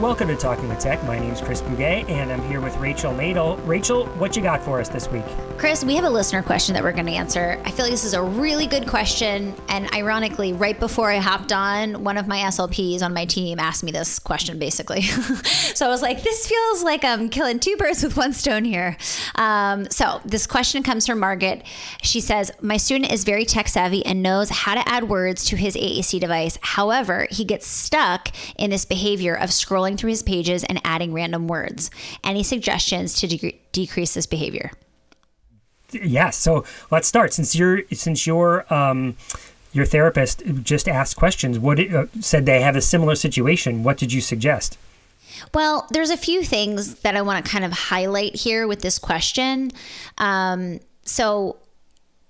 Welcome to Talking with Tech. My name is Chris Bouguet, and I'm here with Rachel Madel. Rachel, what you got for us this week? Chris, we have a listener question that we're going to answer. I feel like this is a really good question, and ironically, right before I hopped on, one of my SLPs on my team asked me this question, basically. So I was like, this feels like I'm killing two birds with one stone here. So this question comes from Margaret. She says, my student is very tech savvy and knows how to add words to his AAC device. However, he gets stuck in this behavior of scrolling through his pages and adding random words. Any suggestions to decrease this behavior? Yeah, so let's start. Since your therapist just asked questions, said they have a similar situation, what did you suggest? Well, there's a few things that I want to kind of highlight here with this question. So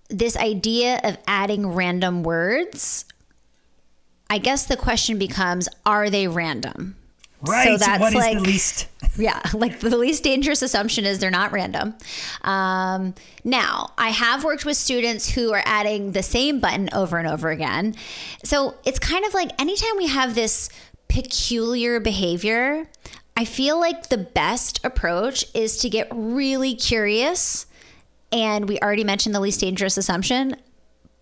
this idea of adding random words, I guess the question becomes, are they random? Right. So that's what is the least? Yeah. Like the least dangerous assumption is they're not random. Now, I have worked with students who are adding the same button over and over again. So it's kind of like anytime we have this peculiar behavior, I feel like the best approach is to get really curious. And we already mentioned the least dangerous assumption,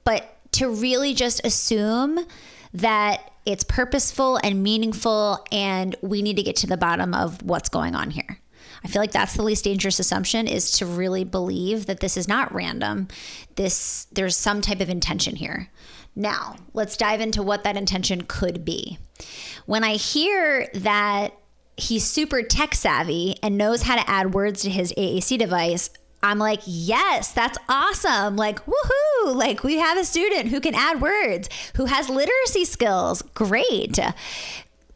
but to really just assume that it's purposeful and meaningful, and we need to get to the bottom of what's going on here. I feel like that's the least dangerous assumption, is to really believe that this is not random. There's some type of intention here. Now, let's dive into what that intention could be. When I hear that he's super tech savvy and knows how to add words to his AAC device, I'm like, yes, that's awesome. Like, woohoo. Like, we have a student who can add words, who has literacy skills. Great.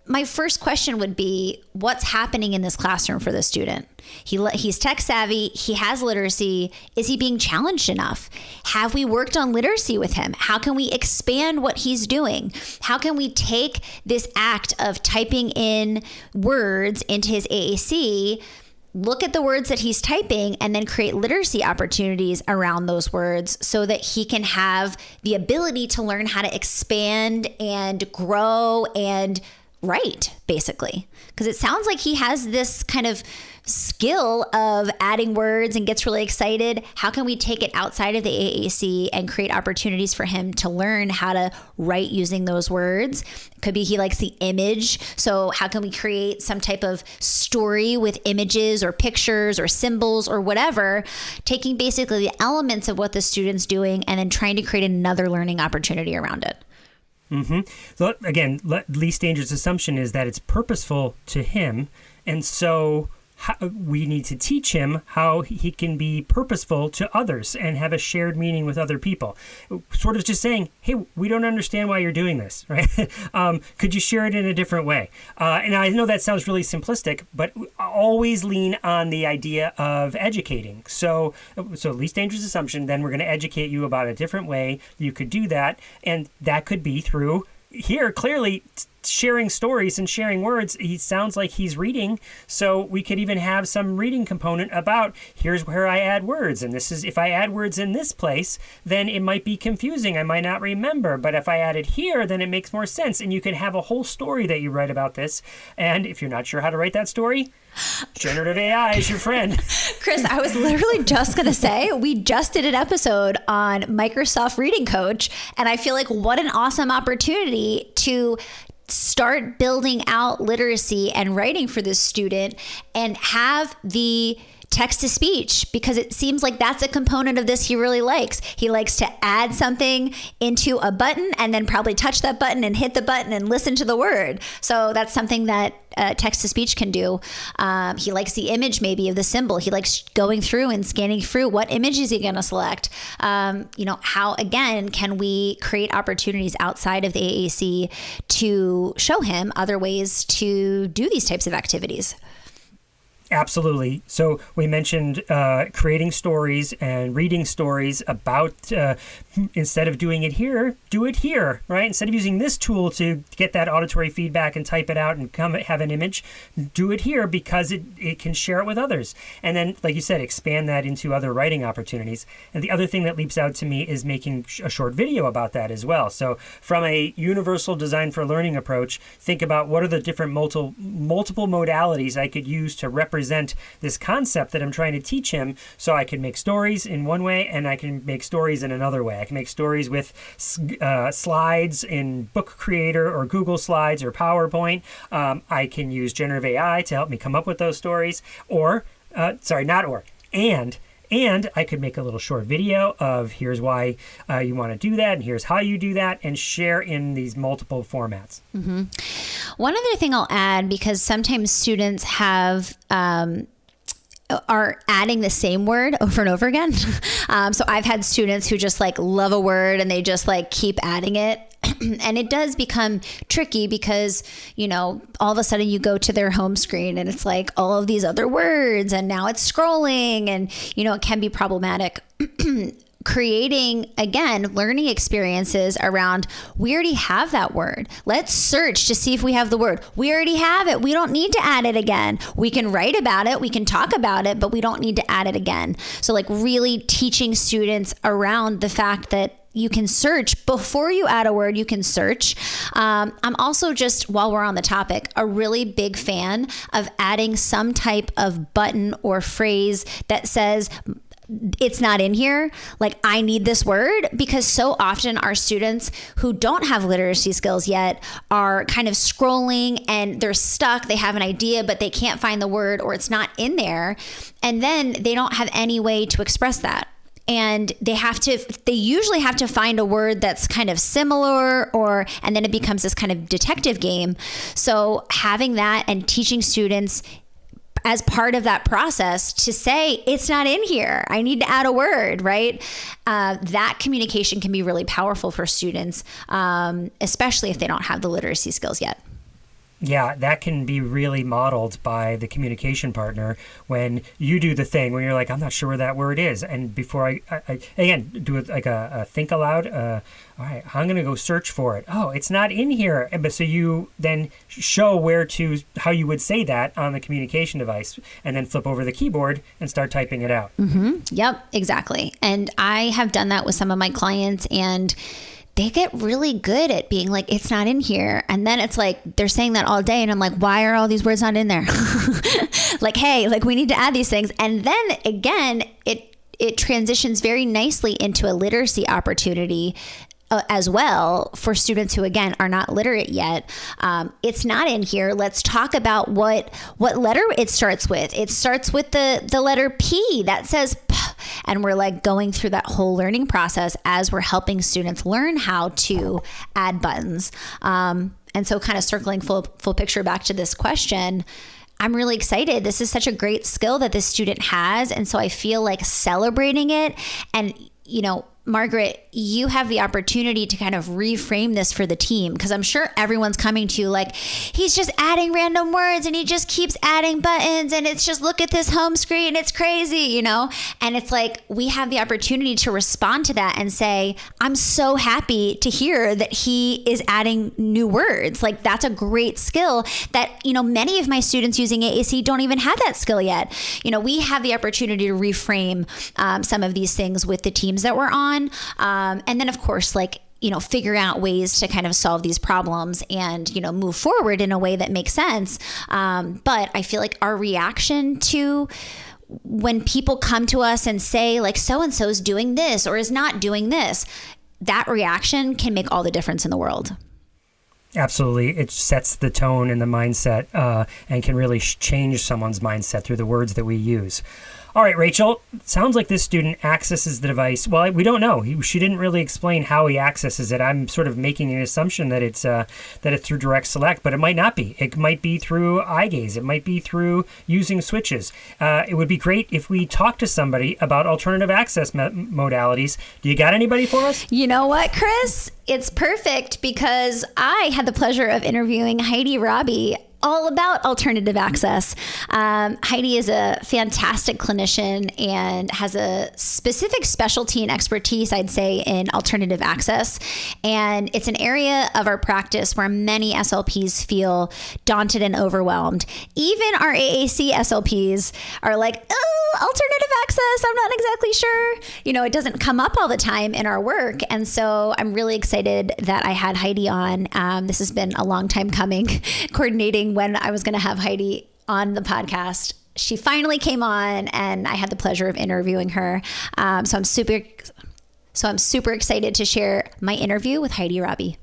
My first question would be, what's happening in this classroom for the student? He's tech savvy. He has literacy. Is he being challenged enough? Have we worked on literacy with him? How can we expand what he's doing? How can we take this act of typing in words into his AAC, look at the words that he's typing, and then create literacy opportunities around those words so that he can have the ability to learn how to expand and grow and write, basically. Because it sounds like he has this kind of skill of adding words and gets really excited. How can we take it outside of the AAC and create opportunities for him to learn how to write using those words? Could be he likes the image. So how can we create some type of story with images or pictures or symbols or whatever, taking basically the elements of what the student's doing and then trying to create another learning opportunity around it. Mm-hmm. So again, least dangerous assumption is that it's purposeful to him. And so we need to teach him how he can be purposeful to others and have a shared meaning with other people. Sort of just saying, hey, we don't understand why you're doing this, right? Could you share it in a different way? And I know that sounds really simplistic, but always lean on the idea of educating. So least dangerous assumption, then we're going to educate you about a different way you could do that. And that could be through here, clearly, sharing stories and sharing words. He sounds like he's reading, so we could even have some reading component about, here's where I add words, and this is, if I add words in this place, then it might be confusing, I might not remember, but if I add it here, then it makes more sense, and you can have a whole story that you write about this. And if you're not sure how to write that story, generative AI is your friend. Chris, I was literally just going to say, we just did an episode on Microsoft Reading Coach, and I feel like what an awesome opportunity to start building out literacy and writing for this student and have the text to speech, because it seems like that's a component of this he really likes. He likes to add something into a button and then probably touch that button and hit the button and listen to the word. So that's something that text to speech can do. He likes the image maybe of the symbol. He likes going through and scanning through what image is he going to select. How again can we create opportunities outside of the AAC to show him other ways to do these types of activities? Absolutely. So we mentioned creating stories and reading stories about, instead of doing it here, do it here, right? Instead of using this tool to get that auditory feedback and type it out and come have an image, do it here because it can share it with others. And then, like you said, expand that into other writing opportunities. And the other thing that leaps out to me is making a short video about that as well. So from a universal design for learning approach, think about what are the different multiple modalities I could use to represent this concept that I'm trying to teach him. So I can make stories in one way and I can make stories in another way. I can make stories with slides in Book Creator or Google Slides or PowerPoint. I can use generative AI to help me come up with those stories, and I could make a little short video of here's why you want to do that and here's how you do that, and share in these multiple formats. Mm-hmm. One other thing I'll add, because sometimes students are adding the same word over and over again. So I've had students who just like love a word and they just like keep adding it. And it does become tricky because, all of a sudden you go to their home screen and it's like all of these other words and now it's scrolling and, it can be problematic. Creating, again, learning experiences around, we already have that word. Let's search to see if we have the word. We already have it. We don't need to add it again. We can write about it. We can talk about it, but we don't need to add it again. So like really teaching students around the fact that you can search before you add a word, you can search. I'm also just, while we're on the topic, a really big fan of adding some type of button or phrase that says, it's not in here, like I need this word, because so often our students who don't have literacy skills yet are kind of scrolling and they're stuck. They have an idea, but they can't find the word or it's not in there. And then they don't have any way to express that. And they usually have to find a word that's kind of similar, and then it becomes this kind of detective game. So having that and teaching students as part of that process to say, it's not in here, I need to add a word, right? That communication can be really powerful for students, especially if they don't have the literacy skills yet. Yeah, that can be really modeled by the communication partner when you do the thing when you're like, I'm not sure where that word is. And before I again, do it like a think aloud. All right, I'm going to go search for it. Oh, it's not in here. But so you then show how you would say that on the communication device and then flip over the keyboard and start typing it out. Mm-hmm. Yep, exactly. And I have done that with some of my clients, and they get really good at being like, it's not in here. And then it's like, they're saying that all day. And I'm like, why are all these words not in there? Like, hey, like we need to add these things. And then again, it transitions very nicely into a literacy opportunity as well for students who, again, are not literate yet. It's not in here. Let's talk about what letter it starts with. It starts with the letter P. That says P. And we're like going through that whole learning process as we're helping students learn how to add buttons. And so kind of circling full picture back to this question, I'm really excited. This is such a great skill that this student has. And so I feel like celebrating it. And, Margaret, you have the opportunity to kind of reframe this for the team, because I'm sure everyone's coming to you like, he's just adding random words and he just keeps adding buttons and it's just, look at this home screen, it's crazy, And it's like, we have the opportunity to respond to that and say, I'm so happy to hear that he is adding new words. Like, that's a great skill that, many of my students using AAC don't even have that skill yet. We have the opportunity to reframe some of these things with the teams that we're on. And then, of course, figure out ways to kind of solve these problems and, move forward in a way that makes sense. But I feel like our reaction to when people come to us and say, like, so-and-so is doing this or is not doing this, that reaction can make all the difference in the world. Absolutely. It sets the tone and the mindset and can really change someone's mindset through the words that we use. All right, Rachel, sounds like this student accesses the device. Well, we don't know. She didn't really explain how he accesses it. I'm sort of making an assumption that it's through direct select, but it might not be. It might be through eye gaze. It might be through using switches. It would be great if we talked to somebody about alternative access modalities. Do you got anybody for us? You know what, Chris? It's perfect because I had the pleasure of interviewing Heidi Rabe all about alternative access. Heidi is a fantastic clinician and has a specific specialty and expertise, I'd say, in alternative access. And it's an area of our practice where many SLPs feel daunted and overwhelmed. Even our AAC SLPs are like, oh, alternative access, I'm not exactly sure. It doesn't come up all the time in our work. And so I'm really excited that I had Heidi on. This has been a long time coming, coordinating when I was going to have Heidi on the podcast. She finally came on, and I had the pleasure of interviewing her. So I'm super excited to share my interview with Heidi Rabe.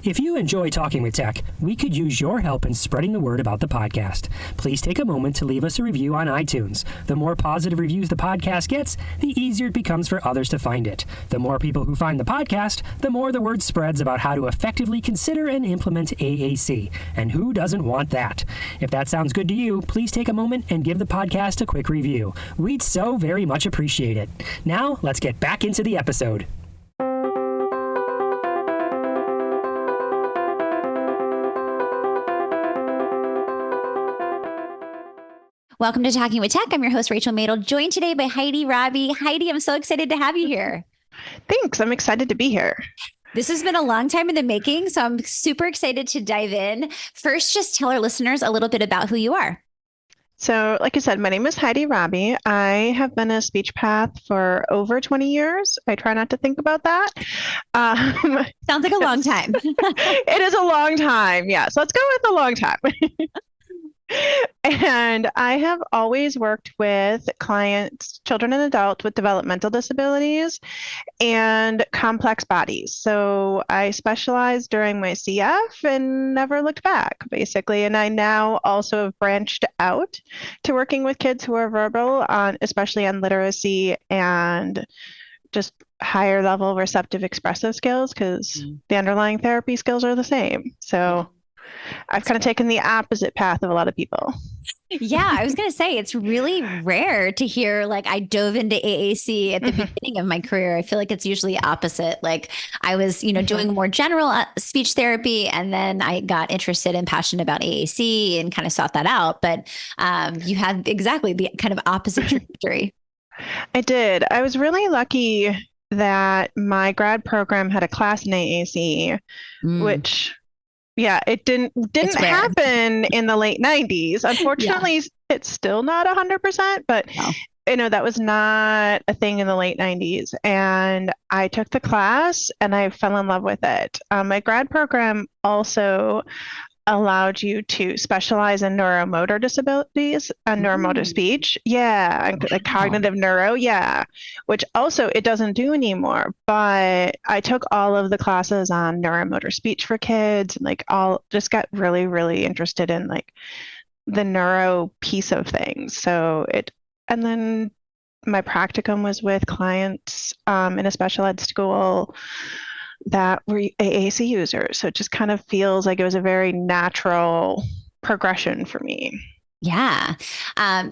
If you enjoy Talking with Tech, we could use your help in spreading the word about the podcast. Please take a moment to leave us a review on iTunes. The more positive reviews the podcast gets, the easier it becomes for others to find it. The more people who find the podcast, the more the word spreads about how to effectively consider and implement AAC. And who doesn't want that? If that sounds good to you, please take a moment and give the podcast a quick review. We'd so very much appreciate it. Now, let's get back into the episode. Welcome to Talking with Tech. I'm your host, Rachel Madel, joined today by Heidi Rabe. Heidi, I'm so excited to have you here. Thanks. I'm excited to be here. This has been a long time in the making, so I'm super excited to dive in. First, just tell our listeners a little bit about who you are. So, like I said, my name is Heidi Rabe. I have been a speech path for over 20 years. I try not to think about that. Sounds like a long time. It is a long time. Yeah. So let's go with a long time. And I have always worked with clients, children and adults with developmental disabilities and complex bodies. So I specialized during my CF and never looked back, basically. And I now also have branched out to working with kids who are verbal, especially on literacy and just higher level receptive expressive skills, because the underlying therapy skills are the same. So I've kind of taken the opposite path of a lot of people. Yeah, I was going to say, it's really rare to hear, like, I dove into AAC at the beginning of my career. I feel like it's usually opposite. Like, I was, doing more general speech therapy, and then I got interested and passionate about AAC and kind of sought that out. But you had exactly the kind of opposite trajectory. I did. I was really lucky that my grad program had a class in AAC, which... Yeah, it didn't happen in the late 90s. Unfortunately, It's still not 100%, but that was not a thing in the late 90s. And I took the class and I fell in love with it. My grad program also allowed you to specialize in neuromotor disabilities and neuromotor speech. Yeah, like cognitive neuro. Yeah, which also it doesn't do anymore. But I took all of the classes on neuromotor speech for kids, and just got really, really interested in the neuro piece of things. And then my practicum was with clients in a special ed school that were AAC users. So it just kind of feels like it was a very natural progression for me. Yeah.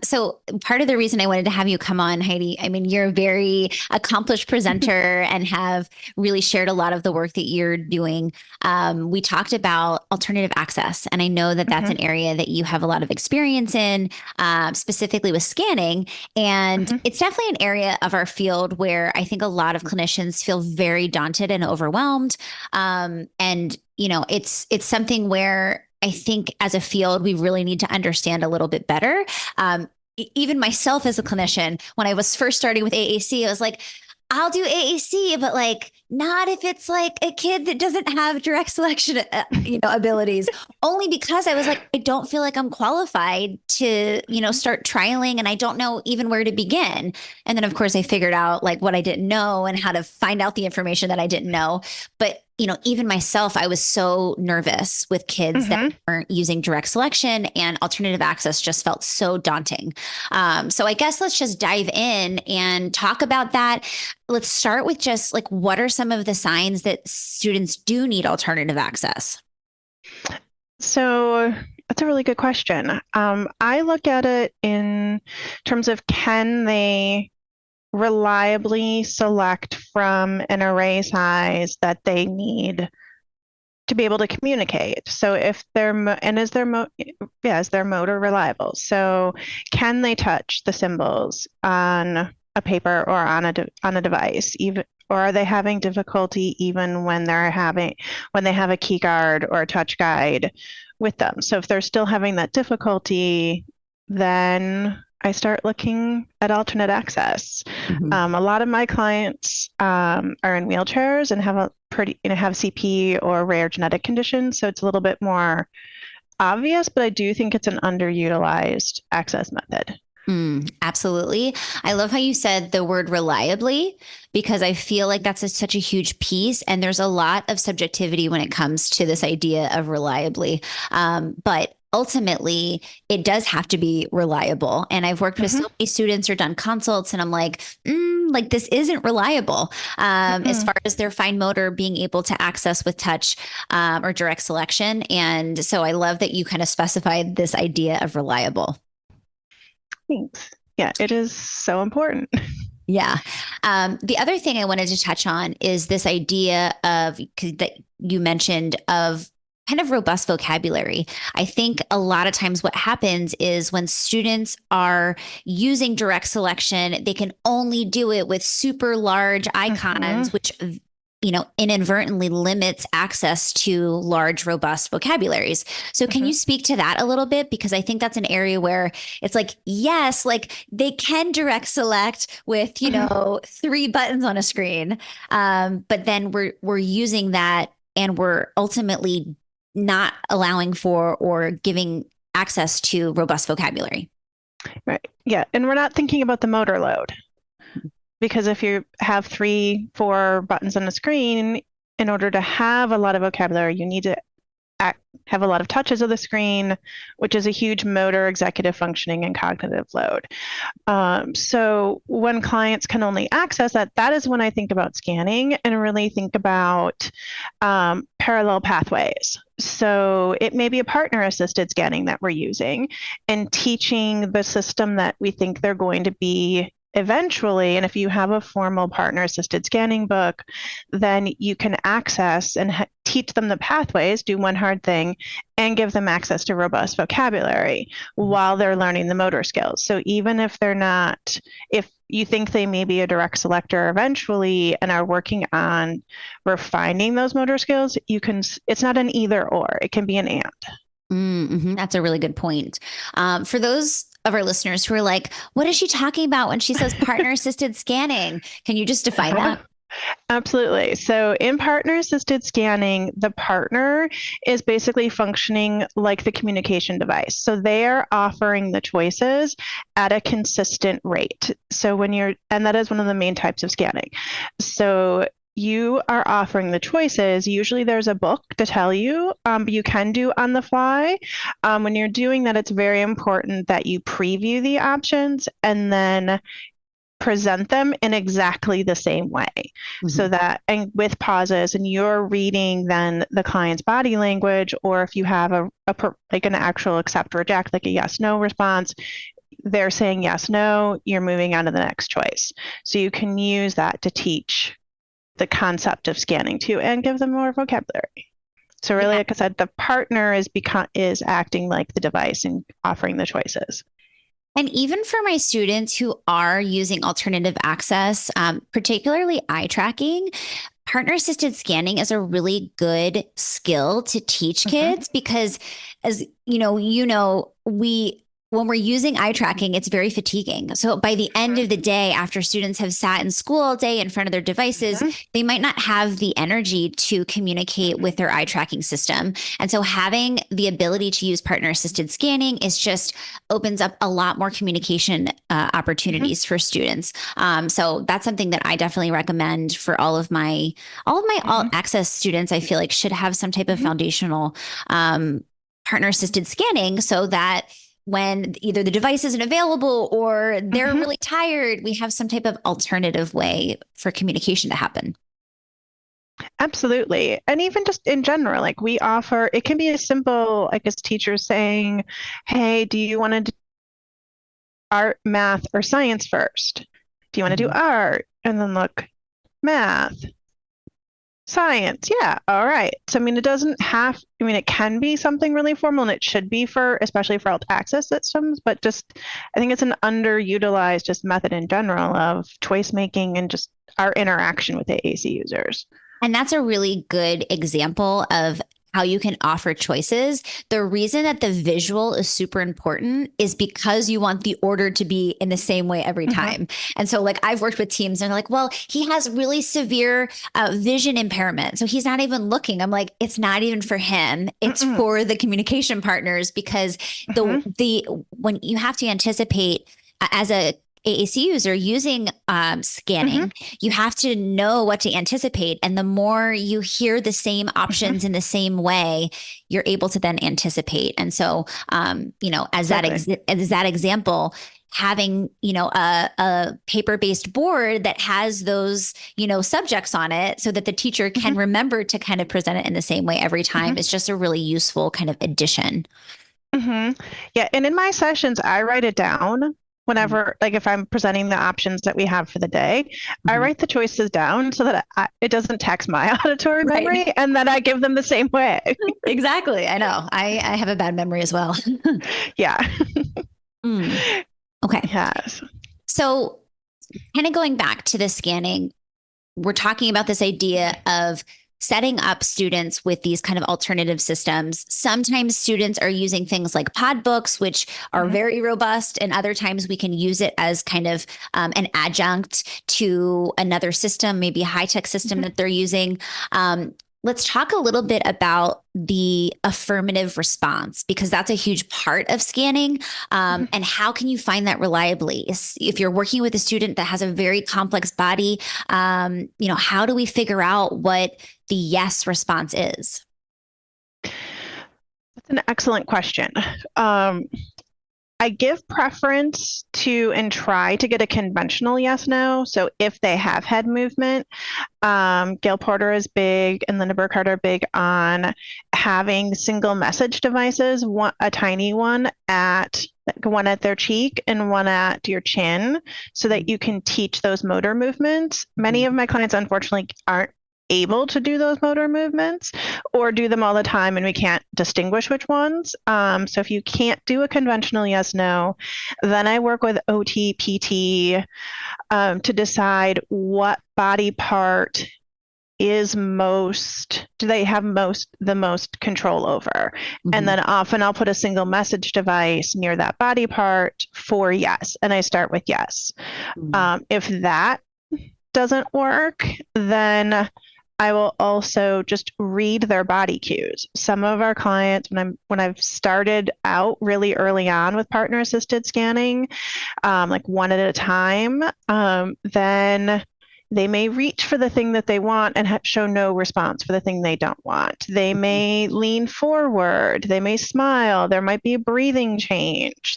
So part of the reason I wanted to have you come on, Heidi, I mean, you're a very accomplished presenter and have really shared a lot of the work that you're doing. We talked about alternative access, and I know that that's an area that you have a lot of experience in, specifically with scanning. And it's definitely an area of our field where I think a lot of clinicians feel very daunted and overwhelmed. It's something where I think as a field, we really need to understand a little bit better. Even myself as a clinician, when I was first starting with AAC, I was like, I'll do AAC, but not if it's a kid that doesn't have direct selection, abilities, only because I was like, I don't feel like I'm qualified to, start trialing, and I don't know even where to begin. And then of course I figured out what I didn't know and how to find out the information that I didn't know. But even myself, I was so nervous with kids that weren't using direct selection, and alternative access just felt so daunting. So I guess let's just dive in and talk about that. Let's start with just what are some of the signs that students do need alternative access? So that's a really good question. I look at it in terms of, can they reliably select from an array size that they need to be able to communicate. So if is their motor reliable? So can they touch the symbols on a paper or on a device, even, or are they having difficulty even when they have a key guard or a touch guide with them? So if they're still having that difficulty, then I start looking at alternate access. A lot of my clients are in wheelchairs and have have CP or rare genetic conditions, so it's a little bit more obvious, but I do think it's an underutilized access method. Absolutely. I love how you said the word reliably, because I feel like that's such a huge piece. And there's a lot of subjectivity when it comes to this idea of reliably. But ultimately, it does have to be reliable. And I've worked with so many students or done consults, and I'm like this isn't reliable as far as their fine motor being able to access with touch or direct selection. And so I love that you kind of specified this idea of reliable. Thanks. Yeah, it is so important. Yeah. The other thing I wanted to touch on is this idea of that you mentioned of kind of robust vocabulary. I think a lot of times what happens is when students are using direct selection, they can only do it with super large icons, which inadvertently limits access to large, robust vocabularies. So can you speak to that a little bit? Because I think that's an area where it's like, yes, like they can direct select with, 3 buttons on a screen. But then we're using that and we're ultimately not allowing for or giving access to robust vocabulary. Right. Yeah. And we're not thinking about the motor load. Because if you have 3, 4 buttons on the screen, in order to have a lot of vocabulary, you need to have a lot of touches of the screen, which is a huge motor, executive functioning, and cognitive load. So when clients can only access that is when I think about scanning and really think about parallel pathways. So it may be a partner-assisted scanning that we're using and teaching the system that we think they're going to be eventually. And if you have a formal partner-assisted scanning book, then you can access and teach them the pathways, do one hard thing, and give them access to robust vocabulary while they're learning the motor skills. So even if if you think they may be a direct selector eventually and are working on refining those motor skills, it's not an either or, it can be an and. That's a really good point. For those of our listeners who are like, what is she talking about when she says partner assisted scanning? Can you just define that? Absolutely. So in partner assisted scanning, the partner is basically functioning like the communication device. So they are offering the choices at a consistent rate. So and that is one of the main types of scanning. So you are offering the choices. Usually there's a book to tell you, but you can do on the fly. When you're doing that, it's very important that you preview the options and then present them in exactly the same way. So that, and with pauses, and you're reading then the client's body language, or if you have like an actual accept reject, like a yes, no response, they're saying yes, no, you're moving on to the next choice. So you can use that to teach the concept of scanning too, and give them more vocabulary. So really, like I said, the partner is acting like the device and offering the choices. And even for my students who are using alternative access, particularly eye tracking, partner assisted scanning is a really good skill to teach kids because, as when we're using eye tracking, it's very fatiguing. So by the end of the day, after students have sat in school all day in front of their devices, they might not have the energy to communicate with their eye tracking system. And so having the ability to use partner assisted scanning opens up a lot more communication opportunities for students. So that's something that I definitely recommend for all of my all access students. I feel like should have some type of foundational partner assisted scanning so that when either the device isn't available or they're really tired, we have some type of alternative way for communication to happen. Absolutely. And even just in general, like we offer, it can be as simple, like as teachers saying, hey, do you want to do art, math, or science first? Do you want to do art? And then look, math, science. Yeah. All right. So, I mean, it can be something really formal, and it should be especially for alt access systems, but I think it's an underutilized just method in general of choice making and just our interaction with AAC users. And that's a really good example of how you can offer choices. The reason that the visual is super important is because you want the order to be in the same way every time. And so like I've worked with teams and they're like, well, he has really severe vision impairment, so he's not even looking. I'm like, it's not even for him. It's for the communication partners, because when you have to anticipate as a AAC user using scanning, you have to know what to anticipate. And the more you hear the same options in the same way, you're able to then anticipate. And so, as that example, having, a paper-based board that has those, subjects on it so that the teacher can remember to kind of present it in the same way every time is just a really useful kind of addition. Yeah. And in my sessions, I write it down. Whenever, like if I'm presenting the options that we have for the day, I write the choices down so that it doesn't tax my auditory memory, and then I give them the same way. Exactly. I know. I have a bad memory as well. Yeah. Okay. Yes. So kind of going back to the scanning, we're talking about this idea of setting up students with these kind of alternative systems. Sometimes students are using things like pod books, which are very robust, and other times we can use it as kind of an adjunct to another system, maybe a high-tech system that they're using. Let's talk a little bit about the affirmative response, because that's a huge part of scanning. And how can you find that reliably? If you're working with a student that has a very complex body, how do we figure out what the yes response is? That's an excellent question. I give preference to and try to get a conventional yes/no. So if they have head movement, Gail Porter is big and Linda Burkhardt are big on having single message devices, a tiny one at their cheek and one at your chin, so that you can teach those motor movements. Many of my clients, unfortunately, aren't able to do those motor movements or do them all the time, and we can't distinguish which ones. So if you can't do a conventional yes/no, then I work with OT, PT to decide what body part do they have the most control over. And then often I'll put a single message device near that body part for yes, and I start with yes. If that doesn't work, then I will also just read their body cues. Some of our clients, when I've started out really early on with partner assisted scanning, like one at a time, then they may reach for the thing that they want and show no response for the thing they don't want. They may lean forward. They may smile. There might be a breathing change,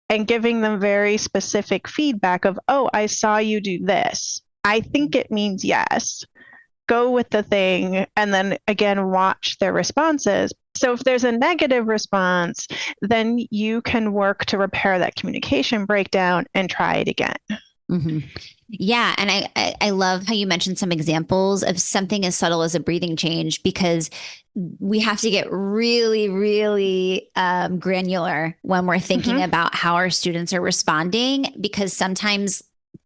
and giving them very specific feedback of, oh, I saw you do this. I think it means yes. Go with the thing, and then again, watch their responses. So if there's a negative response, then you can work to repair that communication breakdown and try it again. Yeah. And I love how you mentioned some examples of something as subtle as a breathing change, because we have to get really, really granular when we're thinking about how our students are responding, because sometimes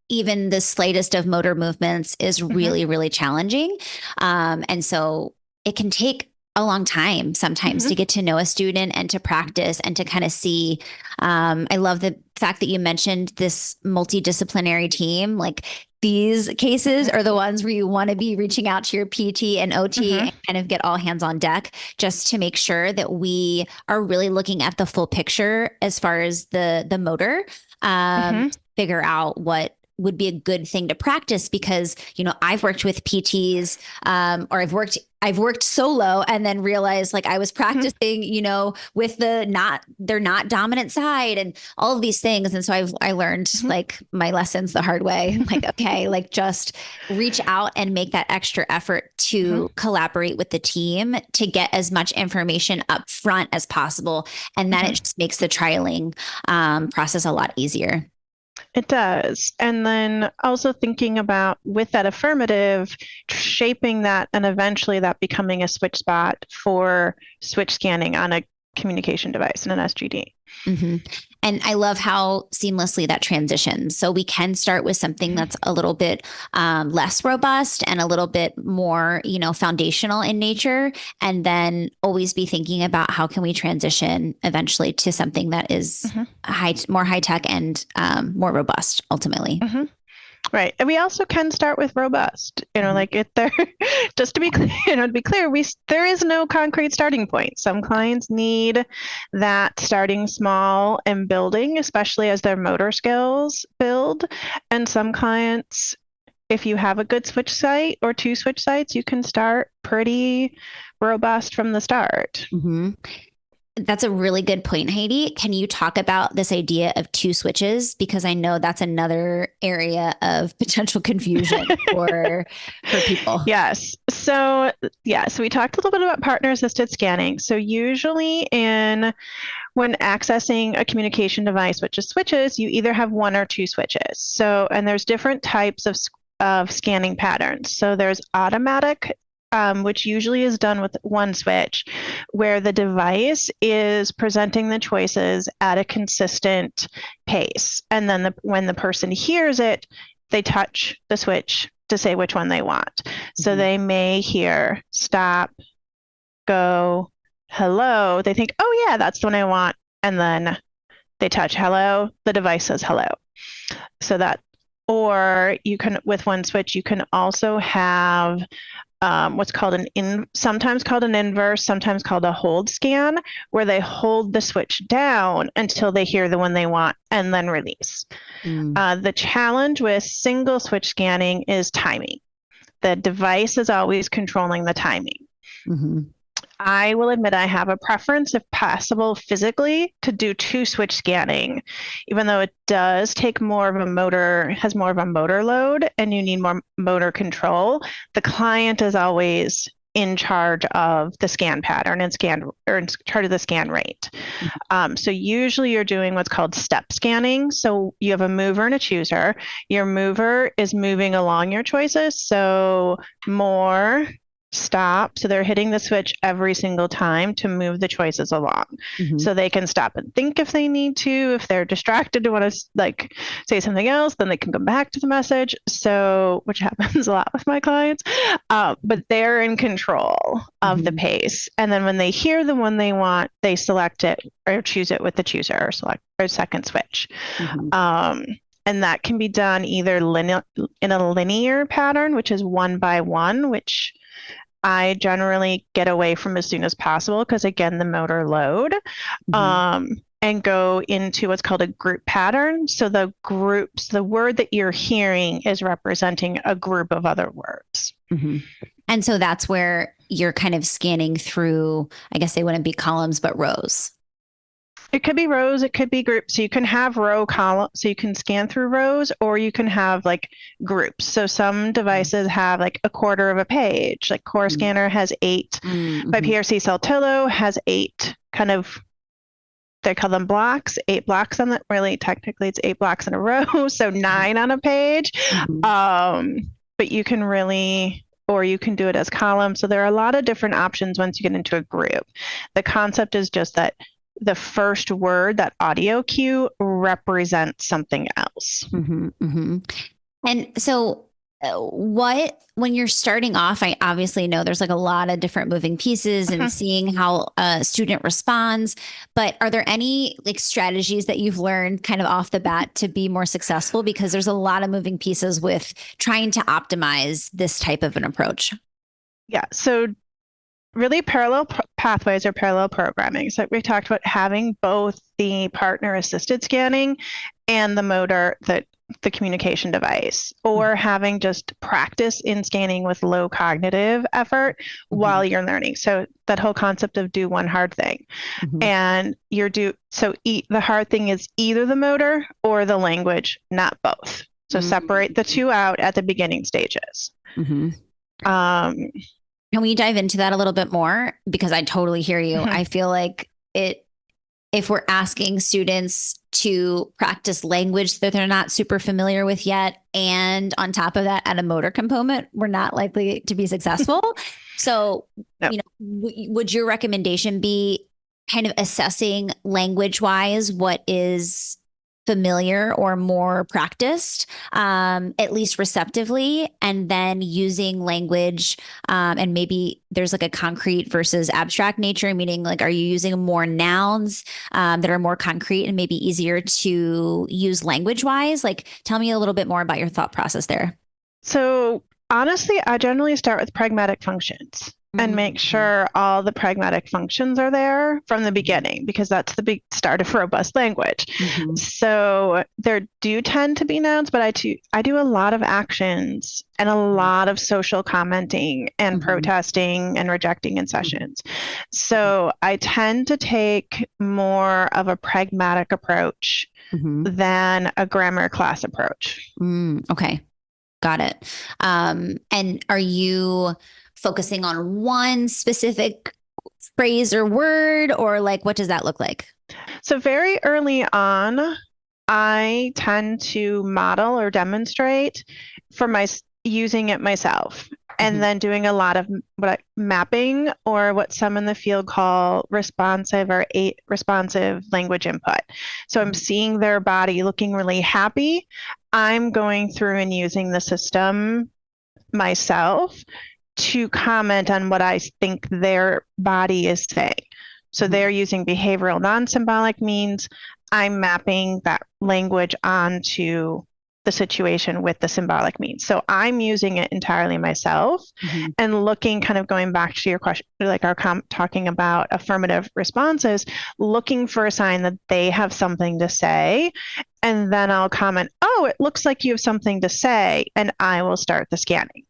even the slightest of motor movements is really, really challenging. And so it can take a long time sometimes to get to know a student and to practice and to kind of see. I love the fact that you mentioned this multidisciplinary team. Like, these cases are the ones where you want to be reaching out to your PT and OT and kind of get all hands on deck, just to make sure that we are really looking at the full picture as far as the motor, figure out what would be a good thing to practice. Because, I've worked with PTs, or I've worked solo and then realized like I was practicing, with their not dominant side and all of these things. And so I learned like my lessons the hard way. Like, okay, like just reach out and make that extra effort to collaborate with the team to get as much information up front as possible. And then it just makes the trialing process a lot easier. It does. And then also thinking about with that affirmative, shaping that and eventually that becoming a switch spot for switch scanning on a communication device in an SGD. Mm-hmm. And I love how seamlessly that transitions. So we can start with something that's a little bit less robust and a little bit more, foundational in nature, and then always be thinking about how can we transition eventually to something that is more high tech and more robust ultimately. Mm-hmm. Right. And we also can start with robust, like there, just to be clear, there is no concrete starting point. Some clients need that starting small and building, especially as their motor skills build. And some clients, if you have a good switch site or 2 switch sites, you can start pretty robust from the start. Mm-hmm. That's a really good point, Heidi. Can you talk about this idea of 2 switches? Because I know that's another area of potential confusion for people. Yes. So we talked a little bit about partner assisted scanning. So usually when accessing a communication device, which is switches, you either have 1 or 2 switches. So, and there's different types of scanning patterns. So there's automatic, which usually is done with 1 switch, where the device is presenting the choices at a consistent pace. And then when the person hears it, they touch the switch to say which one they want. So they may hear stop, go, hello. They think, oh yeah, that's the one I want. And then they touch hello, the device says hello. So or you can, with 1 switch, you can also have what's called sometimes called an inverse, sometimes called a hold scan, where they hold the switch down until they hear the one they want and then release. The challenge with single switch scanning is timing. The device is always controlling the timing. Mm-hmm. I will admit I have a preference, if possible, physically to do 2 switch scanning, even though it does take has more of a motor load and you need more motor control. The client is always in charge of the scan pattern and in charge of the scan rate. So usually you're doing what's called step scanning. So you have a mover and a chooser. Your mover is moving along your choices. So more, stop. So they're hitting the switch every single time to move the choices along. So they can stop and think if they need to. If they're distracted to want to say something else, then they can come back to the message. So, which happens a lot with my clients, but they're in control of the pace. And then when they hear the one they want, they select it or choose it with the chooser or select or second switch. And that can be done either in a linear pattern, which is 1 by 1, which I generally get away from as soon as possible because, again, the motor load, and go into what's called a group pattern. So the word that you're hearing is representing a group of other words. And so that's where you're kind of scanning through, I guess they wouldn't be columns, but rows. It could be rows, it could be groups. So you can have row column, so you can scan through rows, or you can have groups. So some devices have a quarter of a page, like Core Scanner has 8. My PRC Saltillo has 8 they call them blocks, 8 blocks on that. Really, technically it's 8 blocks in a row, so 9 on a page. But you can or you can do it as columns. So there are a lot of different options once you get into a group. The concept is just that the first word, that audio cue, represents something else. And so when you're starting off, I obviously know there's a lot of different moving pieces and seeing how a student responds, but are there any strategies that you've learned kind of off the bat to be more successful? Because there's a lot of moving pieces with trying to optimize this type of an approach. Yeah. So really parallel pathways or parallel programming. So we talked about having both the partner assisted scanning and the motor, the communication device, or having just practice in scanning with low cognitive effort while you're learning. So that whole concept of do one hard thing. And the hard thing is either the motor or the language, not both. So separate the 2 out at the beginning stages. Can we dive into that a little bit more? Because I totally hear you. I feel like it if we're asking students to practice language that they're not super familiar with yet, and on top of that, add a motor component, we're not likely to be successful. So, No. Would your recommendation be kind of assessing language wise what is familiar or more practiced, at least receptively, and then using language, and maybe there's like a concrete versus abstract nature, meaning like, are you using more nouns that are more concrete and maybe easier to use language wise? Like, tell me a little bit more about your thought process there. So honestly, I generally start with pragmatic functions and make sure all the pragmatic functions are there from the beginning, because that's the big start of robust language. So there do tend to be nouns, but I do a lot of actions and a lot of social commenting and protesting and rejecting in sessions. So I tend to take more of a pragmatic approach than a grammar class approach. Okay. Got it. And are you focusing on one specific phrase or word, or like, what does that look like? So very early on, I tend to model or demonstrate for using it myself, and then doing a lot of mapping, or what some in the field call responsive or responsive language input. So I'm seeing their body looking really happy. I'm going through and using the system myself to comment on what I think their body is saying. So they're using behavioral non-symbolic means. I'm mapping that language onto the situation with the symbolic means. So I'm using it entirely myself, and looking, kind of going back to your question, like talking about affirmative responses, looking for a sign that they have something to say. And then I'll comment, oh, it looks like you have something to say. And I will start the scanning.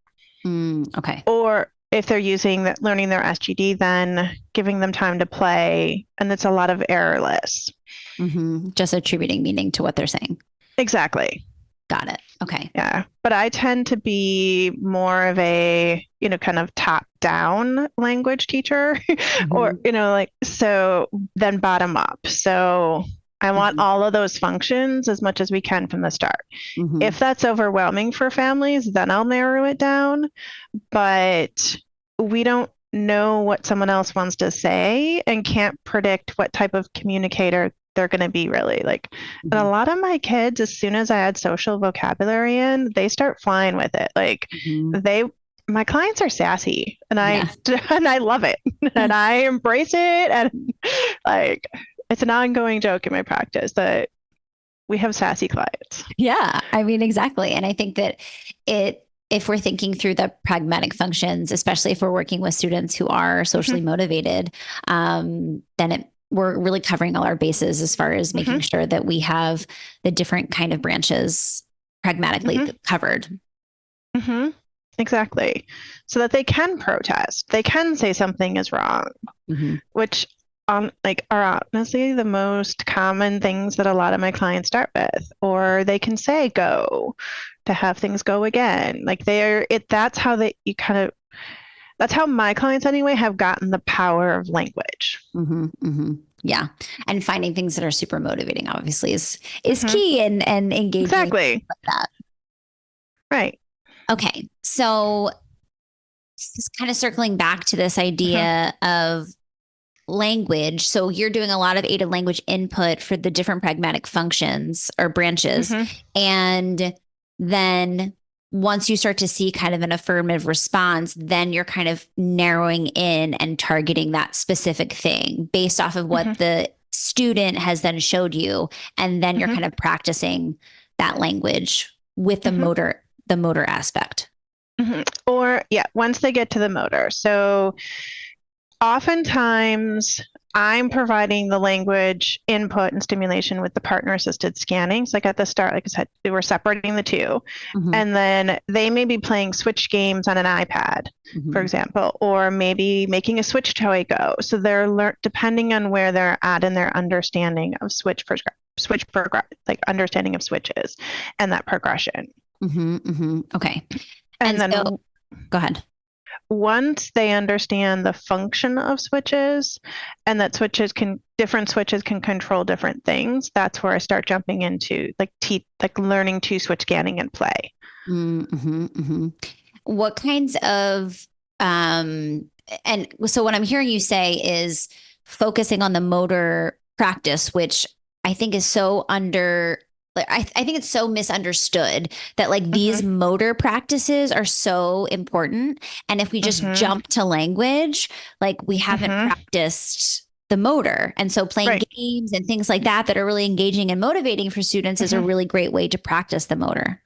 Okay. Or if they're learning their SGD, then giving them time to play. And it's a lot of errorless. Just attributing meaning to what they're saying. Exactly. Got it. Okay. Yeah. But I tend to be more of a, kind of top down language teacher or, so then bottom up. So I want all of those functions as much as we can from the start. If that's overwhelming for families, then I'll narrow it down. But we don't know what someone else wants to say and can't predict what type of communicator they're going to be, really. Like, and a lot of my kids, as soon as I add social vocabulary in, they start flying with it. Like my clients are sassy, and I love it, and I embrace it. And like, it's an ongoing joke in my practice that we have sassy clients. Yeah, I mean, exactly. And I think that if we're thinking through the pragmatic functions, especially if we're working with students who are socially motivated, then we're really covering all our bases as far as making sure that we have the different kind of branches pragmatically covered. Exactly. So that they can protest, they can say something is wrong, which are honestly the most common things that a lot of my clients start with. Or they can say go, to have things go again. Like that's how that's how my clients anyway have gotten the power of language. Yeah. And finding things that are super motivating obviously is key, and engaging. Exactly. Like that. Right. Okay. So just kind of circling back to this idea of language. So you're doing a lot of aided language input for the different pragmatic functions or branches. And then once you start to see kind of an affirmative response, then you're kind of narrowing in and targeting that specific thing based off of what the student has then showed you. And then you're kind of practicing that language with the motor aspect. Or once they get to the motor. So oftentimes I'm providing the language input and stimulation with the partner assisted scanning. So like at the start, like I said, we're separating the two. And then they may be playing switch games on an iPad, for example, or maybe making a switch toy go. So they're depending on where they're at in their understanding of like understanding of switches and that progression. Okay. And then so, go ahead. Once they understand the function of switches, and that switches can different switches can control different things, that's where I start jumping into like learning to switch scanning and play. Mm-hmm, mm-hmm. What kinds of and so what I'm hearing you say is focusing on the motor practice, which I think is so I think it's so misunderstood that like these motor practices are so important. And if we just jump to language, like we haven't practiced the motor. And so playing games and things like that are really engaging and motivating for students is a really great way to practice the motor.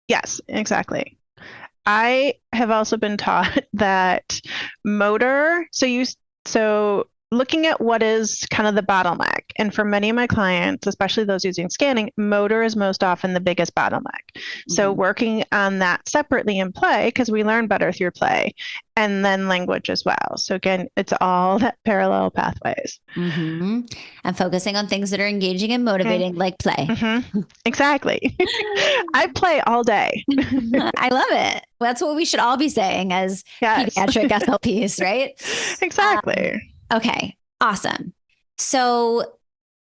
Yes, exactly. I have also been taught that motor, so looking at what is kind of the bottleneck, and for many of my clients, especially those using scanning, motor is most often the biggest bottleneck. So working on that separately in play, because we learn better through play, and then language as well. So again, it's all that parallel pathways. And focusing on things that are engaging and motivating, like play. Exactly. I play all day. I love it. That's what we should all be saying as pediatric SLPs, right? Exactly. Okay, awesome. So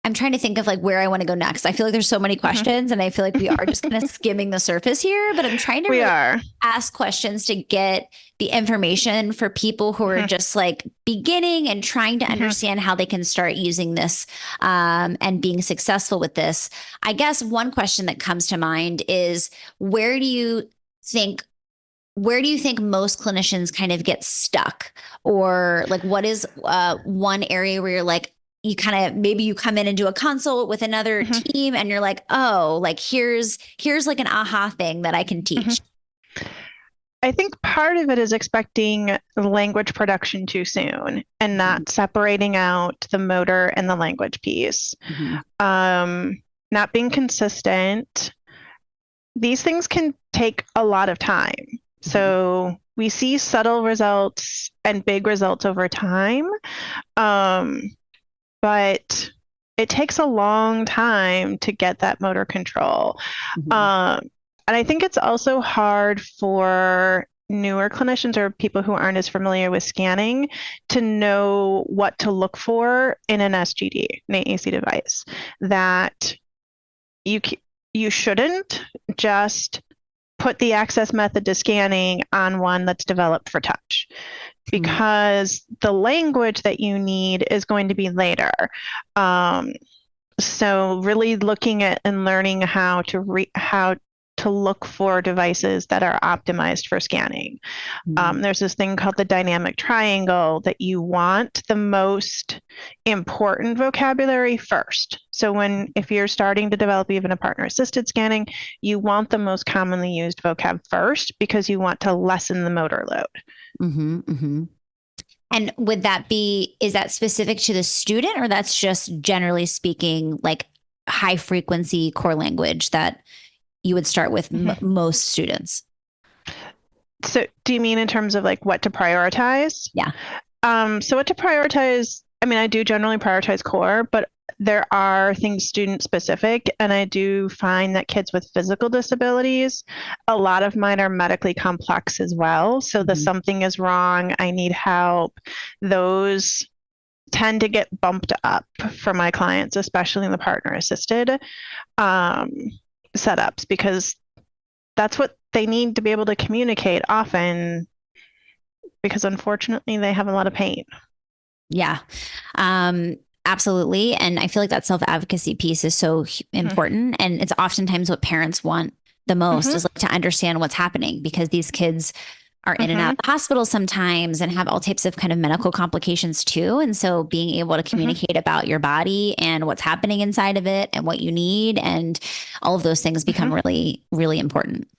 I'm trying to think of like where I want to go next. I feel like there's so many questions and I feel like we are just kind of skimming the surface here, but I'm trying to ask questions to get the information for people who are just like beginning and trying to understand how they can start using this and being successful with this. I guess one question that comes to mind is where do you think most clinicians kind of get stuck, or like what is one area where you're like, maybe you come in and do a consult with another team and you're like, oh, like here's like an aha thing that I can teach. I think part of it is expecting language production too soon and not separating out the motor and the language piece. Not being consistent. These things can take a lot of time. So we see subtle results and big results over time, but it takes a long time to get that motor control. And I think it's also hard for newer clinicians or people who aren't as familiar with scanning to know what to look for in an SGD, an AAC device, that you shouldn't just put the access method to scanning on one that's developed for touch, because the language that you need is going to be later. So really looking at and learning how to look for devices that are optimized for scanning. There's this thing called the dynamic triangle that you want the most important vocabulary first. So if you're starting to develop even a partner-assisted scanning, you want the most commonly used vocab first because you want to lessen the motor load. And is that specific to the student, or that's just generally speaking, like high frequency core language that you would start with most students? So do you mean in terms of like what to prioritize? Yeah. So what to prioritize, I mean, I do generally prioritize core, but there are things student specific. And I do find that kids with physical disabilities, a lot of mine are medically complex as well. So the something is wrong, I need help, those tend to get bumped up for my clients, especially in the partner assisted setups, because that's what they need to be able to communicate often, because unfortunately they have a lot of pain. Yeah. Absolutely. And I feel like that self-advocacy piece is so important. And it's oftentimes what parents want the most is like to understand what's happening, because these kids are in and out of the hospital sometimes and have all types of kind of medical complications too. And so being able to communicate about your body and what's happening inside of it and what you need and all of those things become really, really important.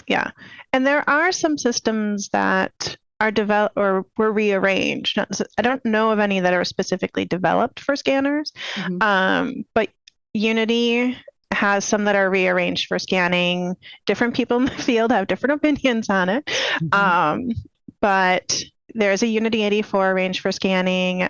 Yeah. And there are some systems that are developed or were rearranged. I don't know of any that are specifically developed for scanners, but Unity has some that are rearranged for scanning. Different people in the field have different opinions on it. But there's a Unity 84 arranged for scanning.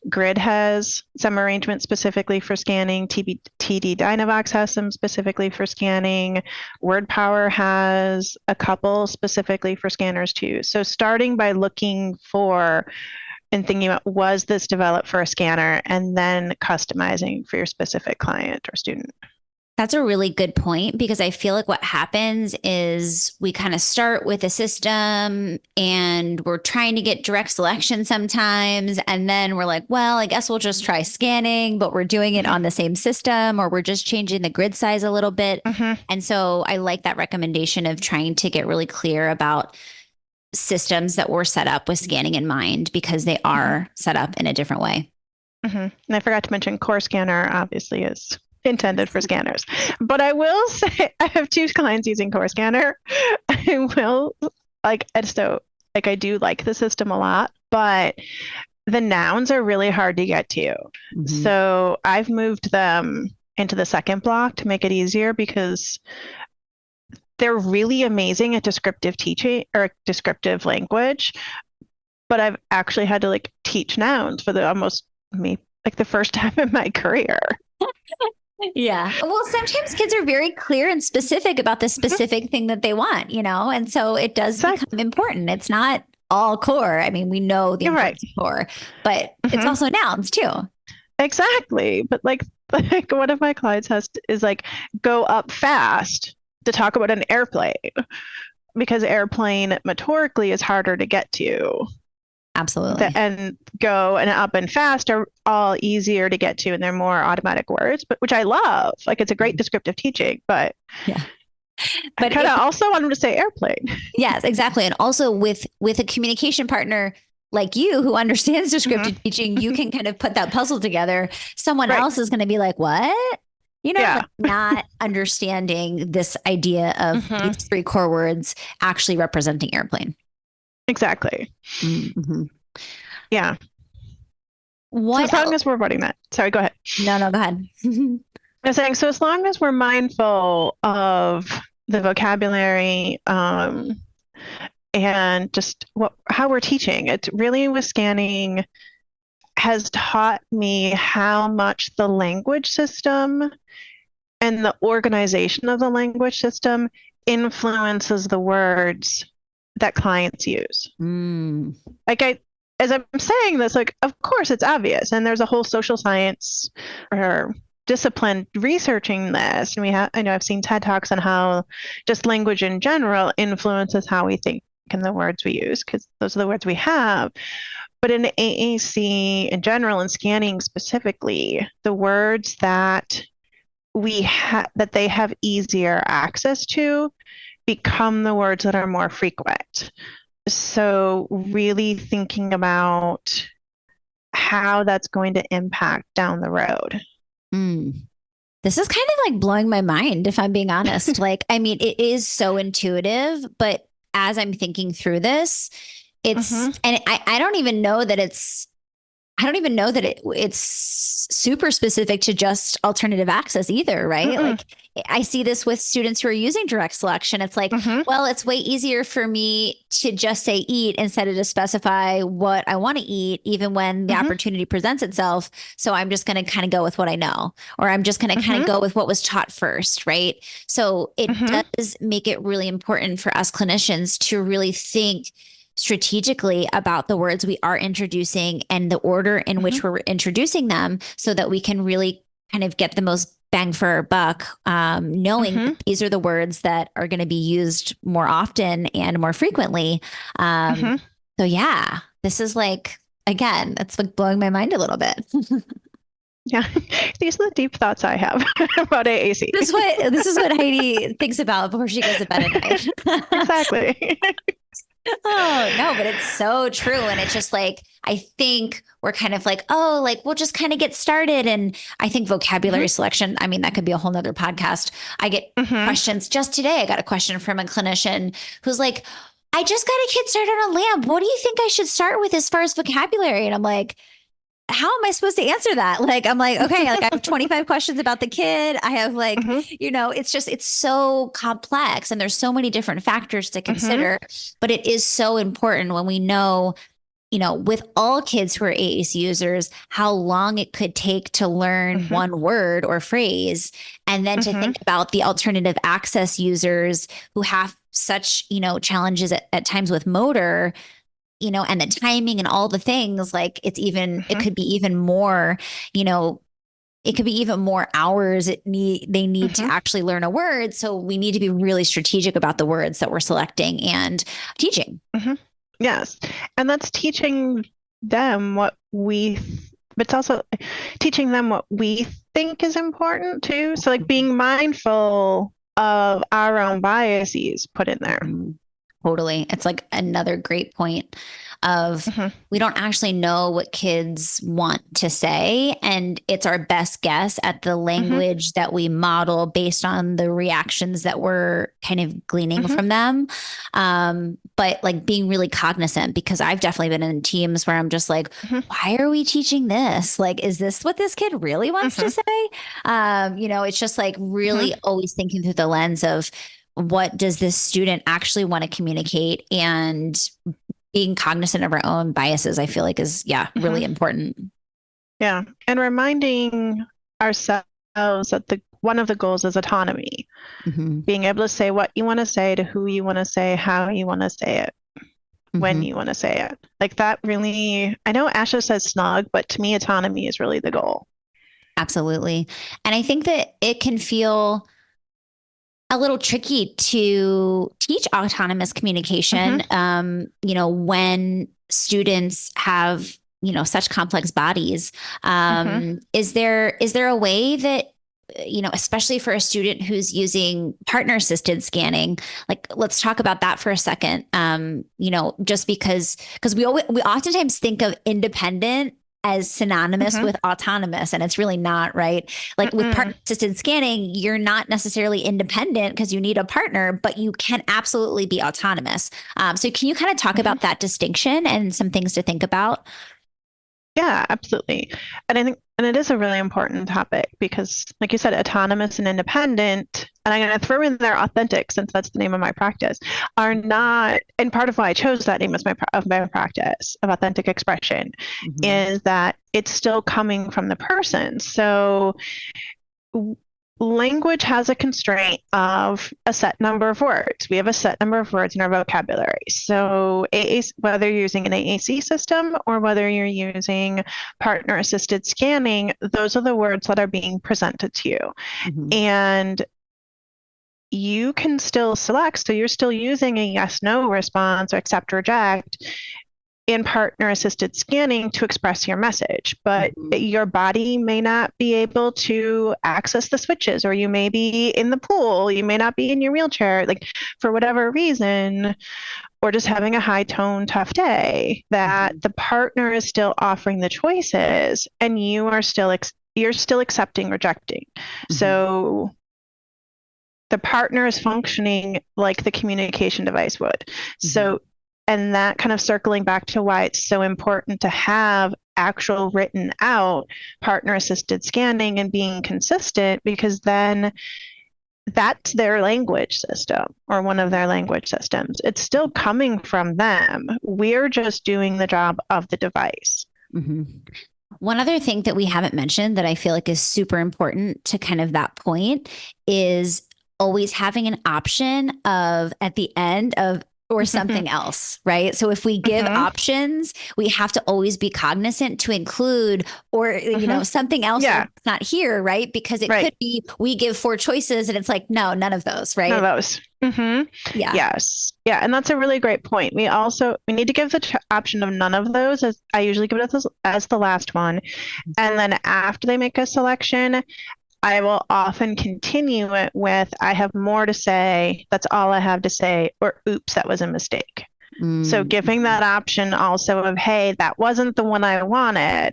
Grid has some arrangements specifically for scanning. TD Dynavox has some specifically for scanning. WordPower has a couple specifically for scanners too. So starting by looking for and thinking about, was this developed for a scanner, and then customizing for your specific client or student. That's a really good point, because I feel like what happens is we kind of start with a system and we're trying to get direct selection sometimes. And then we're like, well, I guess we'll just try scanning, but we're doing it on the same system, or we're just changing the grid size a little bit. And so I like that recommendation of trying to get really clear about systems that were set up with scanning in mind, because they are set up in a different way. And I forgot to mention Core Scanner obviously is intended for scanners. But I will say I have 2 clients using Core Scanner. I will I do like the system a lot, but the nouns are really hard to get to. So I've moved them into the second block to make it easier, because they're really amazing at descriptive teaching or descriptive language. But I've actually had to teach nouns for the first time in my career. Yeah. Well, sometimes kids are very clear and specific about the specific thing that they want, and so it does become important. It's not all core. I mean, we know the importance of core, but it's also nouns too. Exactly. But one of my clients is go up fast to talk about an airplane, because airplane motorically is harder to get to. Absolutely. And go and up and fast are all easier to get to, and they're more automatic words, but which I love. It's a great descriptive teaching, but yeah. But I kind of also want them to say airplane. Yes, exactly. And also with a communication partner like you who understands descriptive teaching, you can kind of put that puzzle together. Someone else is going to be like, what? Not understanding this idea of these 3 core words actually representing airplane. Exactly. Yeah. So as long as we're running that. Sorry, go ahead. No, go ahead. I was saying, so as long as we're mindful of the vocabulary and just how we're teaching, it really with scanning has taught me how much the language system and the organization of the language system influences the words that clients use. As I'm saying this, of course it's obvious, and there's a whole social science or discipline researching this. And I know I've seen TED Talks on how just language in general influences how we think and the words we use, because those are the words we have. But in AAC in general, and scanning specifically, the words that that they have easier access to become the words that are more frequent. So really thinking about how that's going to impact down the road. This is kind of blowing my mind, if I'm being honest. It is so intuitive, but as I'm thinking through this, it's, and I don't even know that it's super specific to just alternative access either, right? I see this with students who are using direct selection. It's well, it's way easier for me to just say eat instead of to specify what I want to eat, even when the opportunity presents itself. So I'm just going to kind of go with what I know, or I'm just going to kind of go with what was taught first, right? So it does make it really important for us clinicians to really think strategically about the words we are introducing and the order in which we're introducing them, so that we can really kind of get the most bang for our buck, knowing that these are the words that are going to be used more often and more frequently. So yeah, this is again, it's blowing my mind a little bit. Yeah, these are the deep thoughts I have about AAC. This is what Heidi thinks about before she goes to bed at night. Exactly. Oh, no, but it's so true. And it's just I think we're kind of we'll just kind of get started. And I think vocabulary selection, that could be a whole nother podcast. I get questions. Just today, I got a question from a clinician who's I just got a kid started on LAMP. What do you think I should start with as far as vocabulary? And I'm how am I supposed to answer that? Okay, I have 25 questions about the kid. I have it's so complex, and there's so many different factors to consider, but it is so important when we know, with all kids who are AAC users, how long it could take to learn one word or phrase. And then to think about the alternative access users who have such, challenges at times with motor. and the timing and all the things, like it could be even more, it could be even more hours they need to actually learn a word. So we need to be really strategic about the words that we're selecting and teaching. Yes. And that's teaching them but it's also teaching them what we think is important too. So like being mindful of our own biases put in there. Totally. It's like another great point of we don't actually know what kids want to say. And it's our best guess at the language that we model based on the reactions that we're kind of gleaning from them. But like being really cognizant, because I've definitely been in teams where I'm just like, why are we teaching this? Like, is this what this kid really wants to say? It's just like really always thinking through the lens of what does this student actually want to communicate, and being cognizant of our own biases, I feel like is, really important. Yeah. And reminding ourselves that one of the goals is autonomy, being able to say what you want to say, to who you want to say, how you want to say it, when you want to say it. Like that really, I know Asha says snug, but to me, autonomy is really the goal. Absolutely. And I think that it can feel a little tricky to teach autonomous communication, when students have, such complex bodies. Is there a way that, especially for a student who's using partner assisted scanning, like, let's talk about that for a second. Just because we oftentimes think of independent as synonymous with autonomous, and it's really not, right? Like with partner assisted scanning, you're not necessarily independent because you need a partner, but you can absolutely be autonomous. So can you kind of talk about that distinction and some things to think about? Yeah, absolutely. And I think, and it is a really important topic because, like you said, autonomous and independent, and I'm going to throw in there authentic since that's the name of my practice, are not, and part of why I chose that name as my practice of authentic expression is that it's still coming from the person. So language has a constraint of a set number of words. We have a set number of words in our vocabulary. So whether you're using an AAC system or whether you're using partner assisted scanning, those are the words that are being presented to you. And you can still select, so you're still using a yes, no response or accept, reject in partner assisted scanning to express your message, but your body may not be able to access the switches, or you may be in the pool, you may not be in your wheelchair, like for whatever reason, or just having a high tone, tough day, that the partner is still offering the choices and you're still accepting, rejecting. So the partner is functioning like the communication device would. So, and that kind of circling back to why it's so important to have actual written out partner assisted scanning and being consistent, because then that's their language system or one of their language systems. It's still coming from them. We're just doing the job of the device. One other thing that we haven't mentioned that I feel like is super important to kind of that point is always having an option of at the end of or something else, right? So if we give options, we have to always be cognizant to include or, something else that's not here, right? Because it could be, we give 4 choices and it's like, no, none of those, right? None of those. Yeah. Yes. Yeah. And that's a really great point. We need to give the option of none of those, as I usually give it as the last one. And then after they make a selection, I will often continue it with, I have more to say. That's all I have to say. Or, oops, that was a mistake. So giving that option also of, hey, that wasn't the one I wanted.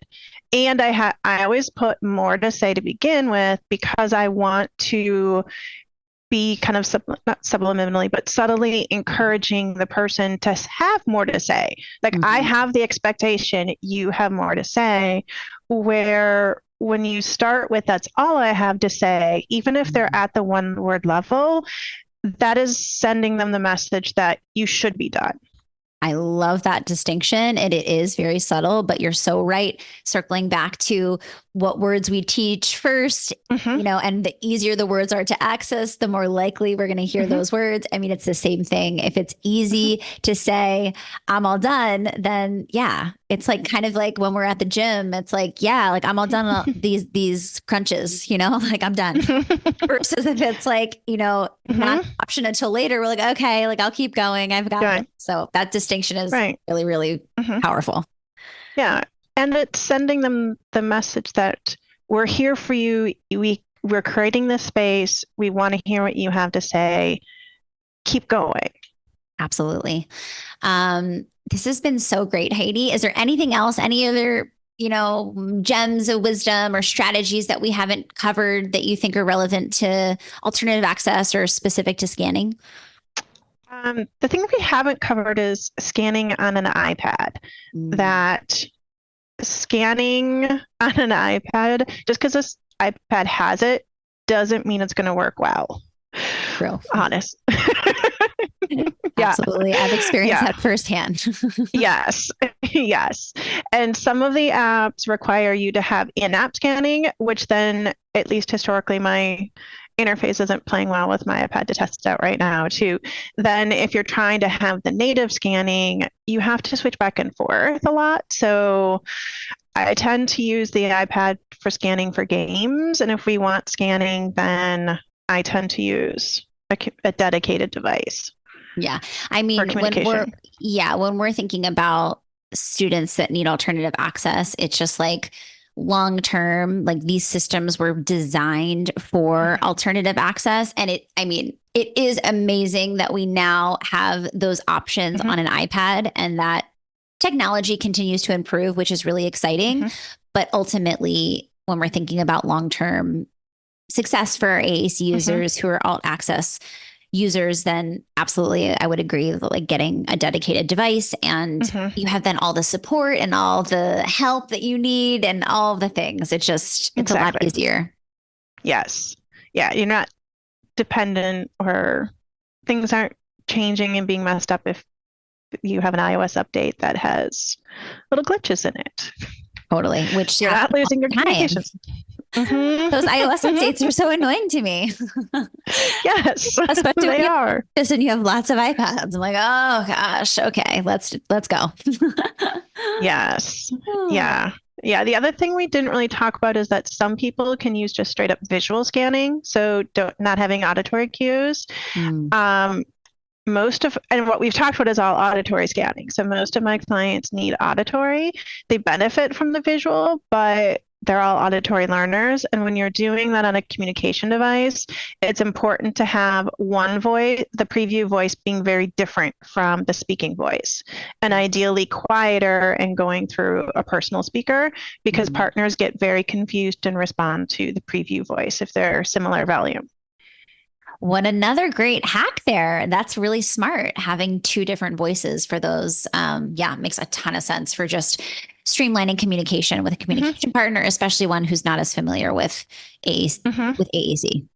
And I always put more to say to begin with, because I want to be kind of not subliminally, but subtly encouraging the person to have more to say. Like I have the expectation you have more to say, where when you start with that's all I have to say, even if they're at the one word level, that is sending them the message that you should be done. I love that distinction. And it is very subtle, but you're so right. Circling back to what words we teach first, and the easier the words are to access, the more likely we're going to hear those words. I mean, it's the same thing. If it's easy to say, I'm all done, then it's like kind of like when we're at the gym, it's like, like I'm all done on these crunches, like I'm done. Versus if it's like, not an option until later, we're like, okay, like I'll keep going. I've got it. So that distinction is really, really powerful. Yeah. And it's sending them the message that we're here for you. We're creating this space. We want to hear what you have to say. Keep going. Absolutely. This has been so great, Heidi. Is there anything else, any other, gems of wisdom or strategies that we haven't covered that you think are relevant to alternative access or specific to scanning? The thing we haven't covered is scanning on an iPad. That scanning on an iPad, just because this iPad has it, doesn't mean it's going to work well. True. Honest. Absolutely. I've experienced that firsthand. Yes. And some of the apps require you to have in-app scanning, which then, at least historically, my interface isn't playing well with my iPad to test it out right now too. Then if you're trying to have the native scanning, you have to switch back and forth a lot. So I tend to use the iPad for scanning for games. And if we want scanning, then I tend to use a dedicated device. Yeah. I mean, when we're thinking about students that need alternative access, it's just like long term, like these systems were designed for alternative access. And it is amazing that we now have those options on an iPad and that technology continues to improve, which is really exciting. But ultimately, when we're thinking about long term success for our AAC users who are alt access users, then absolutely, I would agree with like getting a dedicated device and you have then all the support and all the help that you need and all the things. It's a lot easier. Yes. Yeah. You're not dependent or things aren't changing and being messed up if you have an iOS update that has little glitches in it. Totally. Which you're not losing your communications. Those iOS updates are so annoying to me. Yes, especially they are. And you have lots of iPads. I'm like, oh gosh, okay, let's go. Yes, yeah. The other thing we didn't really talk about is that some people can use just straight up visual scanning, so not having auditory cues. And what we've talked about is all auditory scanning. So most of my clients need auditory. They benefit from the visual, but they're all auditory learners. And when you're doing that on a communication device, it's important to have one voice, the preview voice being very different from the speaking voice, and ideally quieter and going through a personal speaker, because partners get very confused and respond to the preview voice if they're similar volume. What another great hack there. That's really smart. Having two different voices for those. Makes a ton of sense for just streamlining communication with a communication partner, especially one who's not as familiar with AAC.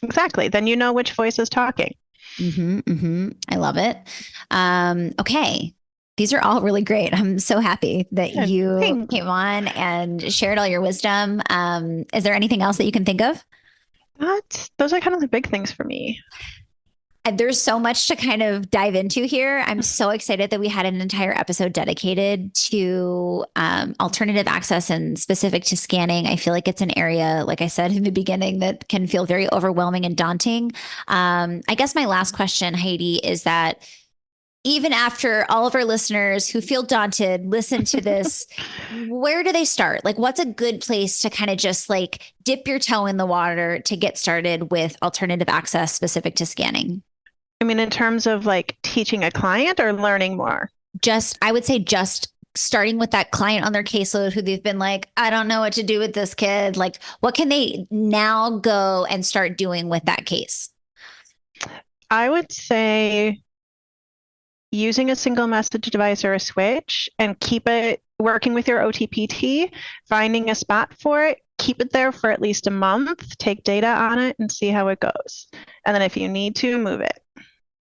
Exactly. Then you know which voice is talking. I love it. Okay. These are all really great. I'm so happy that you came on and shared all your wisdom. Is there anything else that you can think of? Those are kind of the big things for me. And there's so much to kind of dive into here. I'm so excited that we had an entire episode dedicated to alternative access and specific to scanning. I feel like it's an area, like I said in the beginning, that can feel very overwhelming and daunting. I guess my last question, Heidi, is that even after all of our listeners who feel daunted listen to this, where do they start? Like, what's a good place to kind of just like dip your toe in the water to get started with alternative access specific to scanning? I mean, in terms of like teaching a client or learning more? I would say just starting with that client on their caseload who they've been like, I don't know what to do with this kid. Like, what can they now go and start doing with that case? I would say using a single message device or a switch and keep it working with your OTPT, finding a spot for it, keep it there for at least a month, take data on it and see how it goes. And then if you need to, move it.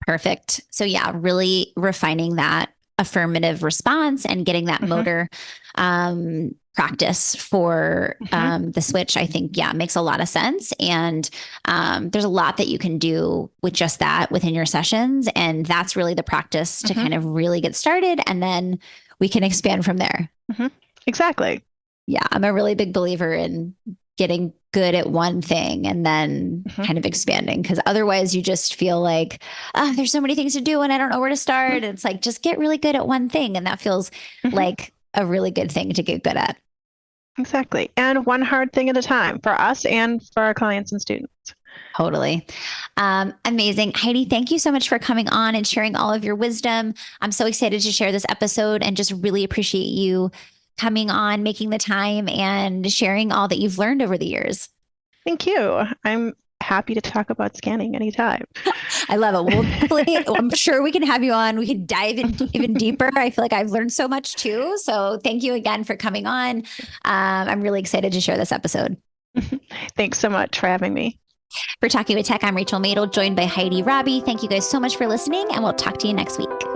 Perfect. So yeah, really refining that affirmative response and getting that motor practice for the switch, I think, makes a lot of sense. And there's a lot that you can do with just that within your sessions. And that's really the practice to kind of really get started. And then we can expand from there. Exactly. Yeah, I'm a really big believer in getting good at one thing and then kind of expanding, because otherwise you just feel like, there's so many things to do and I don't know where to start. And it's like, just get really good at one thing. And that feels like a really good thing to get good at. Exactly. And one hard thing at a time for us and for our clients and students. Totally. Amazing. Heidi, thank you so much for coming on and sharing all of your wisdom. I'm so excited to share this episode and just really appreciate you coming on, making the time and sharing all that you've learned over the years. Thank you. I'm happy to talk about scanning anytime. I love it. Well, I'm sure we can have you on. We can dive in even deeper. I feel like I've learned so much too. So thank you again for coming on. I'm really excited to share this episode. Thanks so much for having me. For Talking with Tech, I'm Rachel Madel, joined by Heidi Rabe. Thank you guys so much for listening, and we'll talk to you next week.